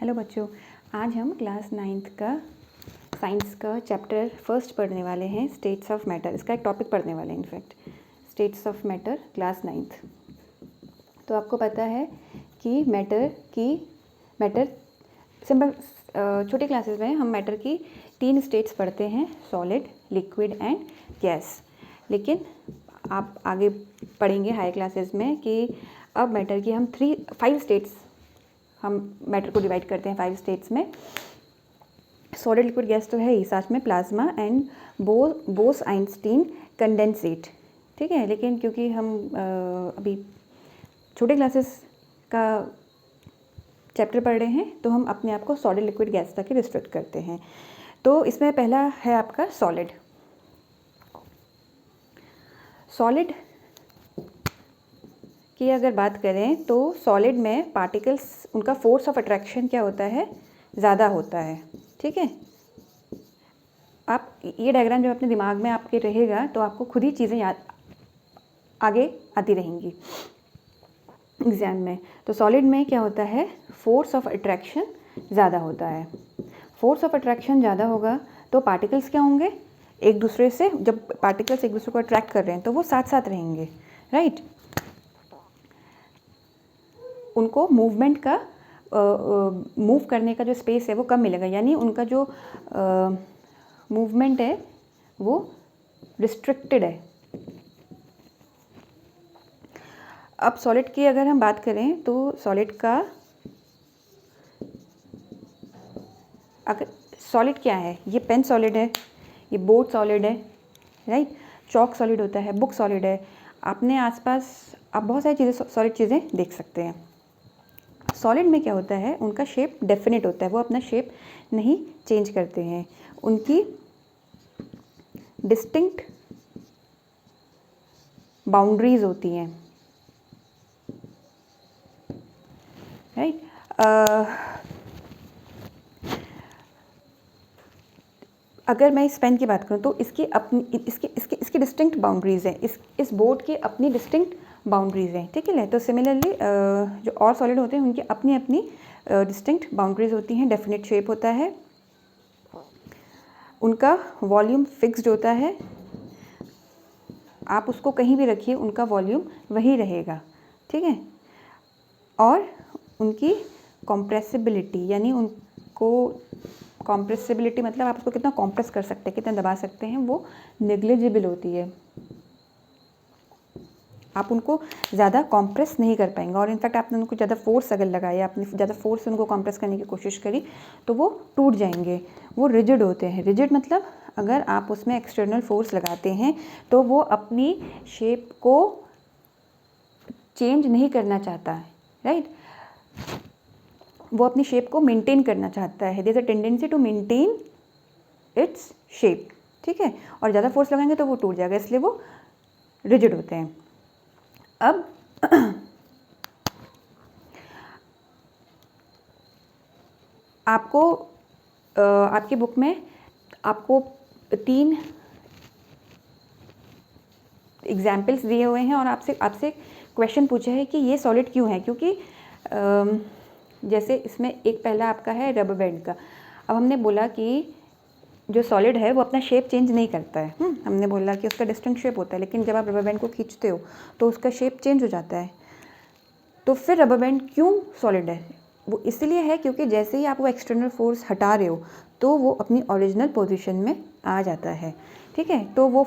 Hello बच्चों, आज हम क्लास 9th का साइंस का चैप्टर फर्स्ट पढ़ने वाले हैं, स्टेट्स ऑफ मैटर। इसका एक टॉपिक पढ़ने वाले हैं, in fact states of matter class 9th। तो आपको पता है कि मैटर सिंपल छोटी क्लासेस में हम मैटर की 3 स्टेट्स पढ़ते हैं, सॉलिड, लिक्विड एंड गैस। लेकिन आप आगे पढ़ेंगे हाई क्लासेस में कि अब मैटर की हम 5 स्टेट्स, हम मैटर को डिवाइड करते हैं 5 स्टेट्स में। सॉलिड, लिक्विड, गैस तो है ही, साथ में प्लाज्मा एंड बोस-आइंस्टीन कंडेंसेट, ठीक है। लेकिन क्योंकि हम अभी छोटे क्लासेस का चैप्टर पढ़ रहे हैं तो हम अपने आप को सॉलिड, लिक्विड, गैस तक ही रिस्ट्रिक्ट करते हैं। तो इसमें पहला है आपका सॉलिड। सॉलिड की अगर बात करें तो सॉलिड में पार्टिकल्स, उनका फोर्स ऑफ अट्रैक्शन क्या होता है, ज़्यादा होता है, ठीक है। आप ये डायग्राम जब अपने दिमाग में आपके रहेगा तो आपको खुद ही चीज़ें याद आगे आती रहेंगी एग्ज़ाम में। तो सॉलिड में क्या होता है, फोर्स ऑफ अट्रैक्शन ज़्यादा होता है। फोर्स ऑफ अट्रैक्शन ज़्यादा होगा तो पार्टिकल्स क्या होंगे, एक दूसरे से, जब पार्टिकल्स एक दूसरे को अट्रैक्ट कर रहे हैं तो वो साथ साथ रहेंगे, राइट। उनको मूवमेंट का मूव करने का जो स्पेस है वो कम मिलेगा, यानी उनका जो मूवमेंट है वो रिस्ट्रिक्टेड है। अब सॉलिड की अगर हम बात करें तो सॉलिड का, अगर सॉलिड क्या है, ये पेन सॉलिड है, ये बोर्ड सॉलिड है, राइट। चॉक सॉलिड होता है, बुक सॉलिड है। अपने आसपास आप बहुत सारी चीज़ें, सॉलिड चीज़ें देख सकते हैं। सॉलिड में क्या होता है, उनका शेप डेफिनेट होता है, वो अपना शेप नहीं चेंज करते हैं। उनकी डिस्टिंक्ट बाउंड्रीज होती हैं, राइट। अगर मैं इस पेन की बात करूं तो इसकी अपनी इसकी डिस्टिंक्ट बाउंड्रीज हैं, इस बोर्ड की अपनी डिस्टिंक्ट बाउंड्रीज हैं, ठीक है। तो सिमिलरली जो और सॉलिड होते हैं उनकी अपनी अपनी डिस्टिंक्ट बाउंड्रीज होती हैं, डेफिनेट शेप होता है, उनका वॉल्यूम फिक्स्ड होता है, आप उसको कहीं भी रखिए उनका वॉल्यूम वही रहेगा, ठीक है। और उनकी कॉम्प्रेसिबिलिटी, यानी उनको कॉम्प्रेसिबिलिटी मतलब आप उसको कितना कॉम्प्रेस कर सकते हैं, कितना दबा सकते हैं, वो नेग्लिजिबल होती है। आप उनको ज़्यादा कॉम्प्रेस नहीं कर पाएंगे, और इनफैक्ट आपने उनको ज़्यादा फोर्स अगर लगाया, आपने ज़्यादा फोर्स से उनको कॉम्प्रेस करने की कोशिश करी तो वो टूट जाएंगे, वो रिजिड होते हैं। रिजिड मतलब अगर आप उसमें एक्सटर्नल फोर्स लगाते हैं तो वो अपनी शेप को चेंज नहीं करना चाहता है, राइट। वो अपनी शेप को मेंटेन करना चाहता है, there is a tendency to maintain its shape, ठीक है। और ज़्यादा फोर्स लगाएंगे तो वो टूट जाएगा, इसलिए वो रिजिड होते हैं। अब आपको आपकी बुक में आपको 3 एग्जाम्पल्स दिए हुए हैं और आपसे क्वेश्चन पूछा है कि ये सॉलिड क्यों है, क्योंकि जैसे इसमें एक पहला आपका है रबर बैंड का। अब हमने बोला कि जो सॉलिड है वो अपना शेप चेंज नहीं करता है, हमने बोला कि उसका डिस्टिंक्ट शेप होता है, लेकिन जब आप रबर बैंड को खींचते हो तो उसका शेप चेंज हो जाता है। तो फिर रबर बैंड क्यों सॉलिड है, वो इसलिए है क्योंकि जैसे ही आप वो एक्सटर्नल फोर्स हटा रहे हो तो वो अपनी ओरिजिनल पोजीशन में आ जाता है, ठीक है। तो वो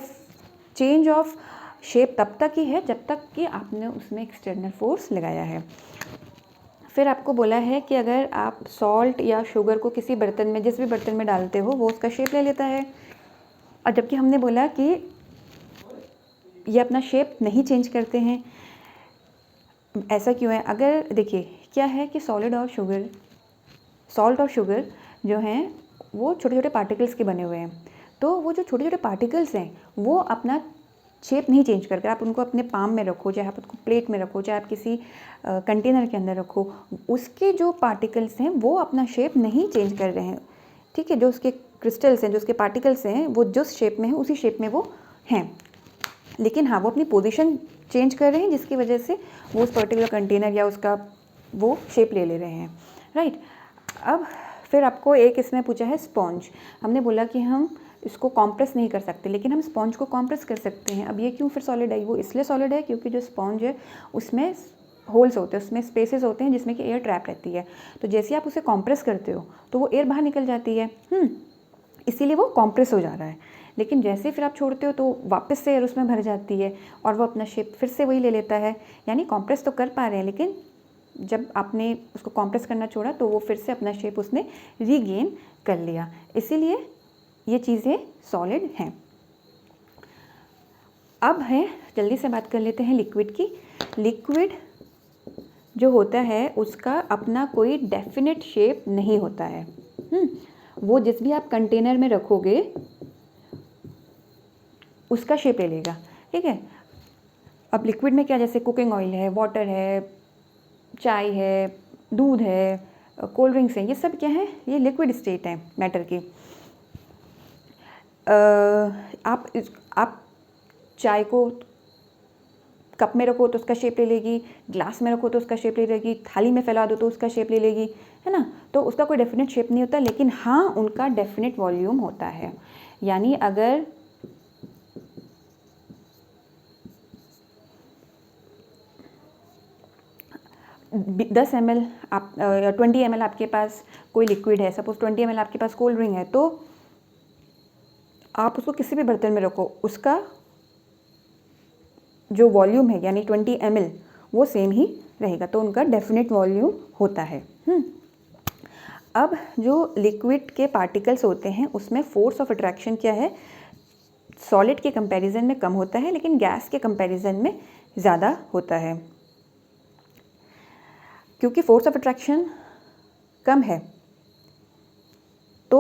चेंज ऑफ शेप तब तक ही है जब तक कि आपने उसमें एक्सटर्नल फोर्स लगाया है। फिर आपको बोला है कि अगर आप सॉल्ट या शुगर को किसी बर्तन में, जिस भी बर्तन में डालते हो, वो उसका शेप ले लेता है। और जबकि हमने बोला कि ये अपना शेप नहीं चेंज करते हैं। ऐसा क्यों है, अगर देखिए क्या है कि सॉल्ट और शुगर जो हैं वो छोटे छोटे पार्टिकल्स के बने हुए हैं। तो वो जो छोटे छोटे पार्टिकल्स हैं वो अपना शेप नहीं चेंज करके, आप उनको अपने पाम में रखो, चाहे आप उसको प्लेट में रखो, चाहे आप किसी कंटेनर के अंदर रखो, उसके जो पार्टिकल्स हैं वो अपना शेप नहीं चेंज कर रहे हैं, ठीक है। जो उसके क्रिस्टल्स हैं, जो उसके पार्टिकल्स हैं, वो जिस शेप में है उसी शेप में वो हैं। लेकिन हाँ, वो अपनी पोजीशन चेंज कर रहे हैं जिसकी वजह से वो उस पर्टिकुलर कंटेनर या उसका वो शेप ले रहे हैं, राइट। अब फिर आपको एक इसमें पूछा है स्पॉन्ज। हमने बोला कि हम इसको कॉम्प्रेस नहीं कर सकते, लेकिन हम स्पॉन्ज को कॉम्प्रेस कर सकते हैं। अब ये क्यों फिर सॉलिड है? वो इसलिए सॉलिड है क्योंकि जो स्पॉन्ज है उसमें होल्स होते हैं, उसमें स्पेसेस होते हैं जिसमें कि एयर ट्रैप रहती है। तो जैसे ही आप उसे कॉम्प्रेस करते हो तो वो एयर बाहर निकल जाती है, इसीलिए वो कॉम्प्रेस हो जा रहा है। लेकिन जैसे फिर आप छोड़ते हो तो वापस से एयर उसमें भर जाती है और वो अपना शेप फिर से वही ले लेता है। यानी कॉम्प्रेस तो कर पा रहे हैं, लेकिन जब आपने उसको कॉम्प्रेस करना छोड़ा तो वो फिर से अपना शेप उसने रीगेन कर लिया। इसीलिए ये चीज़ें सॉलिड हैं। अब है, जल्दी से बात कर लेते हैं लिक्विड की। लिक्विड जो होता है उसका अपना कोई डेफिनेट शेप नहीं होता है। वो जिस भी आप कंटेनर में रखोगे उसका शेप ले लेगा, ठीक है। अब लिक्विड में क्या, जैसे कुकिंग ऑयल है, वाटर है, चाय है, दूध है, कोल्ड ड्रिंक्स हैं, ये सब क्या है? ये लिक्विड स्टेट है मैटर की। आप चाय को कप में रखो तो उसका शेप ले लेगी, ग्लास में रखो तो उसका शेप ले लेगी, थाली में फैला दो तो उसका शेप ले लेगी, है ना। तो उसका कोई डेफिनेट शेप नहीं होता, लेकिन हाँ उनका डेफिनेट वॉल्यूम होता है। यानी अगर 10 ml आप 20 ml आपके पास कोई लिक्विड है, सपोज 20 ml आपके पास कोल्ड ड्रिंक है, तो आप उसको किसी भी बर्तन में रखो, उसका जो वॉल्यूम है यानी 20 ml वो सेम ही रहेगा। तो उनका डेफिनेट वॉल्यूम होता है। अब जो लिक्विड के पार्टिकल्स होते हैं उसमें फोर्स ऑफ अट्रैक्शन क्या है? सॉलिड के कंपैरिजन में कम होता है, लेकिन गैस के कंपैरिजन में ज़्यादा होता है। क्योंकि फोर्स ऑफ अट्रैक्शन कम है तो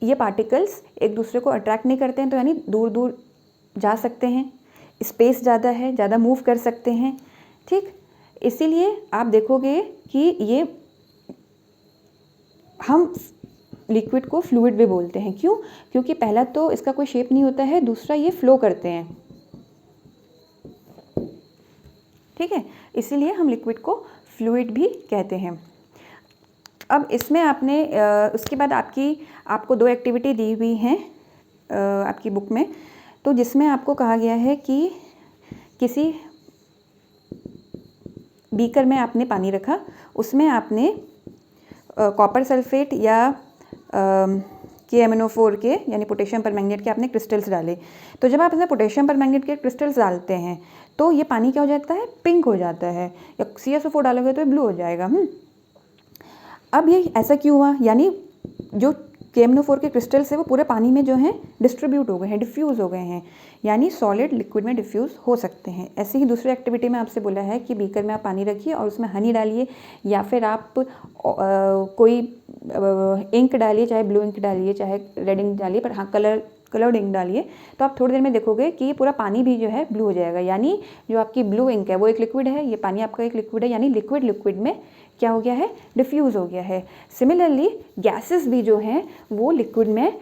ये पार्टिकल्स एक दूसरे को अट्रैक्ट नहीं करते हैं, तो यानी दूर दूर जा सकते हैं, स्पेस ज़्यादा है, ज़्यादा मूव कर सकते हैं, ठीक। इसीलिए आप देखोगे कि ये हम लिक्विड को फ्लूइड भी बोलते हैं। क्यों? क्योंकि पहला तो इसका कोई शेप नहीं होता है, दूसरा ये फ्लो करते हैं, ठीक है। इसीलिए हम लिक्विड को फ्लूइड भी कहते हैं। अब इसमें आपने उसके बाद आपको 2 एक्टिविटी दी हुई हैं आपकी बुक में, तो जिसमें आपको कहा गया है कि किसी बीकर में आपने पानी रखा, उसमें आपने कॉपर सल्फेट या KMnO4 के यानी पोटेशियम परमैंगनेट के आपने क्रिस्टल्स डाले। तो जब आप इसमें पोटेशियम परमैंगनेट के क्रिस्टल्स डालते हैं तो ये पानी क्या हो जाता है? पिंक हो जाता है। या CSO4 डालोगे तो ये ब्लू हो जाएगा। अब ये ऐसा क्यों हुआ? यानी जो KMnO4 के क्रिस्टल्स है वो पूरे पानी में जो हैं डिस्ट्रीब्यूट हो गए हैं, डिफ्यूज़ हो गए हैं, यानी सॉलिड लिक्विड में डिफ्यूज़ हो सकते हैं। ऐसे ही दूसरी एक्टिविटी में आपसे बोला है कि बीकर में आप पानी रखिए और उसमें हनी डालिए, या फिर आप कोई इंक डालिए, चाहे ब्लू इंक डालिए चाहे रेड इंक डालिए, पर हाँ कलर्ड इंक डालिए, तो आप थोड़ी देर में देखोगे कि ये पूरा पानी भी जो है ब्लू हो जाएगा। यानी जो आपकी ब्लू इंक है वो एक लिक्विड है, ये पानी आपका एक लिक्विड है, यानी लिक्विड में क्या हो गया है? डिफ्यूज़ हो गया है। सिमिलरली गैसेस भी जो हैं वो लिक्विड में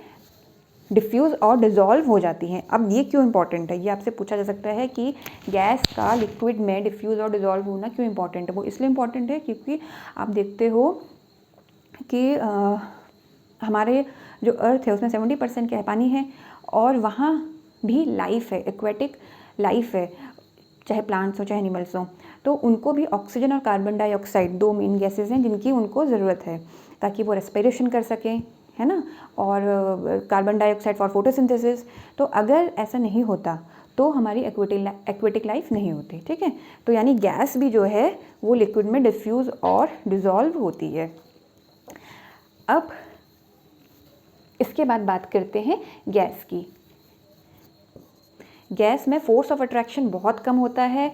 डिफ्यूज़ और डिज़ोल्व हो जाती हैं। अब ये क्यों इंपॉर्टेंट है? ये आपसे पूछा जा सकता है कि गैस का लिक्विड में डिफ्यूज़ और डिज़ोल्व होना क्यों इंपॉर्टेंट है? वो इसलिए इंपॉर्टेंट है क्योंकि आप देखते हो कि हमारे जो अर्थ है उसमें 70% क्या है? पानी है, और वहाँ भी लाइफ है, एक्वेटिक लाइफ है, चाहे प्लांट्स हो चाहे एनिमल्स हो। तो उनको भी ऑक्सीजन और कार्बन डाइऑक्साइड 2 मेन गैसेस हैं जिनकी उनको ज़रूरत है ताकि वो रेस्पिरेशन कर सकें, है ना। और कार्बन डाइऑक्साइड फॉर फोटोसिंथेसिस। तो अगर ऐसा नहीं होता तो हमारी एक्वेटिक लाइफ नहीं होती, ठीक है। तो यानी गैस भी जो है वो लिक्विड में डिफ्यूज़ और डिज़ोल्व होती है। अब इसके बाद बात करते हैं गैस की। गैस में फोर्स ऑफ अट्रैक्शन बहुत कम होता है,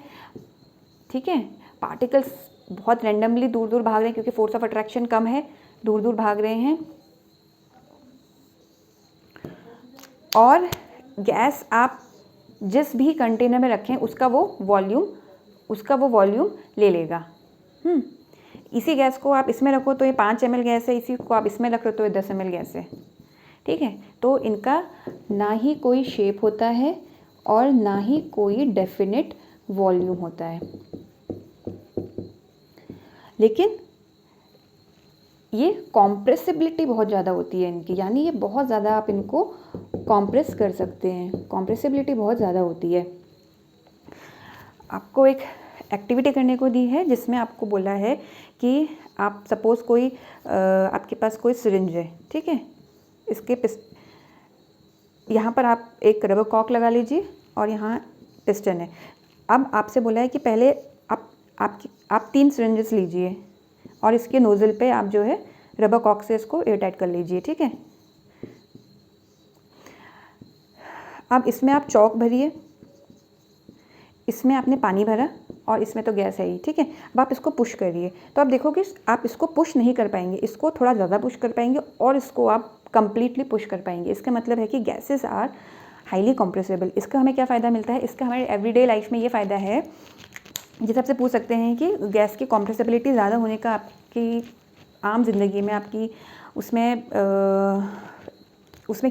ठीक है। पार्टिकल्स बहुत रैंडमली दूर दूर भाग रहे हैं क्योंकि फोर्स ऑफ अट्रैक्शन कम है, दूर दूर भाग रहे हैं। और गैस आप जिस भी कंटेनर में रखें उसका वो वॉल्यूम ले लेगा। इसी गैस को आप इसमें रखो तो ये 5 ml गैस है, इसी को आप इसमें रख रहे हो तो ये 10 ml गैस है, ठीक है। तो इनका ना ही कोई शेप होता है और ना ही कोई डेफिनेट वॉल्यूम होता है। लेकिन ये कॉम्प्रेसिबिलिटी बहुत ज़्यादा होती है इनकी, यानी ये बहुत ज़्यादा आप इनको कॉम्प्रेस कर सकते हैं, कॉम्प्रेसिबिलिटी बहुत ज़्यादा होती है। आपको एक एक्टिविटी करने को दी है जिसमें आपको बोला है कि आप सपोज़ कोई आपके पास कोई सिरिंज है, ठीक है, इसके यहाँ पर आप एक रबर कॉर्क लगा लीजिए और यहाँ पिस्टन है। अब आपसे बोला है कि पहले आप 3 सिरिंजेस लीजिए और इसके नोज़ल पे आप जो है रबर कॉर्क से इसको एयर टाइट कर लीजिए, ठीक है। अब इसमें आप चॉक भरिए, इसमें आपने पानी भरा और इसमें तो गैस है ही, ठीक है। अब आप इसको पुश करिए, तो आप देखोगे आप इसको पुश नहीं कर पाएंगे, इसको थोड़ा ज़्यादा पुश कर पाएंगे और इसको आप कंप्लीटली पुश कर पाएंगे। इसका मतलब है कि गैसेस आर हाईली कंप्रेसिबल। इसका हमें क्या फ़ायदा मिलता है? इसका हमारे एवरीडे लाइफ में ये फ़ायदा है, जिस आपसे पूछ सकते हैं कि गैस की कंप्रेसिबिलिटी ज़्यादा होने का आपकी आम ज़िंदगी में आपकी उसमें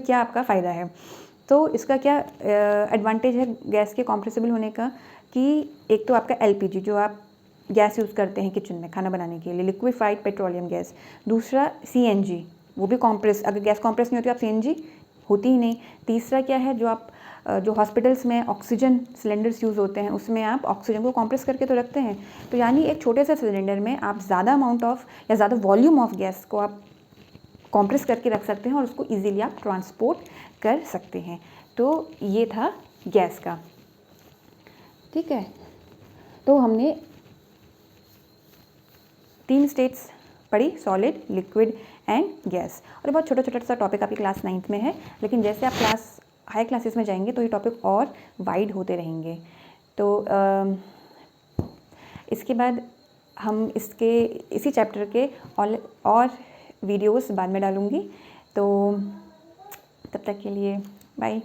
क्या आपका फ़ायदा है। तो इसका क्या एडवांटेज है गैस के कंप्रेसिबल होने का, कि एक तो आपका एलपीजी जो आप गैस यूज़ करते हैं किचन में खाना बनाने के लिए, लिक्विफाइड पेट्रोलियम गैस। दूसरा सीएनजी, वो भी कॉम्प्रेस, अगर गैस कॉम्प्रेस नहीं होती आप सीएनजी होती ही नहीं। तीसरा क्या है, जो हॉस्पिटल्स में ऑक्सीजन सिलेंडर्स यूज़ होते हैं उसमें आप ऑक्सीजन को कॉम्प्रेस करके तो रखते हैं, तो यानी एक छोटे से सिलेंडर में आप ज़्यादा अमाउंट ऑफ या ज़्यादा वॉल्यूम ऑफ गैस को आप कॉम्प्रेस करके रख सकते हैं और उसको इजीली आप ट्रांसपोर्ट कर सकते हैं। तो ये था गैस का, ठीक है। तो हमने 3 स्टेट्स पढ़ी, सॉलिड, लिक्विड एंड गैस। और बहुत छोटा छोटा सा टॉपिक आपकी क्लास 9th में है, लेकिन जैसे आप हाई क्लासेस में जाएंगे तो ये टॉपिक और वाइड होते रहेंगे। तो इसके बाद हम इसी चैप्टर के और वीडियोस बाद में डालूँगी। तो तब तक के लिए बाय।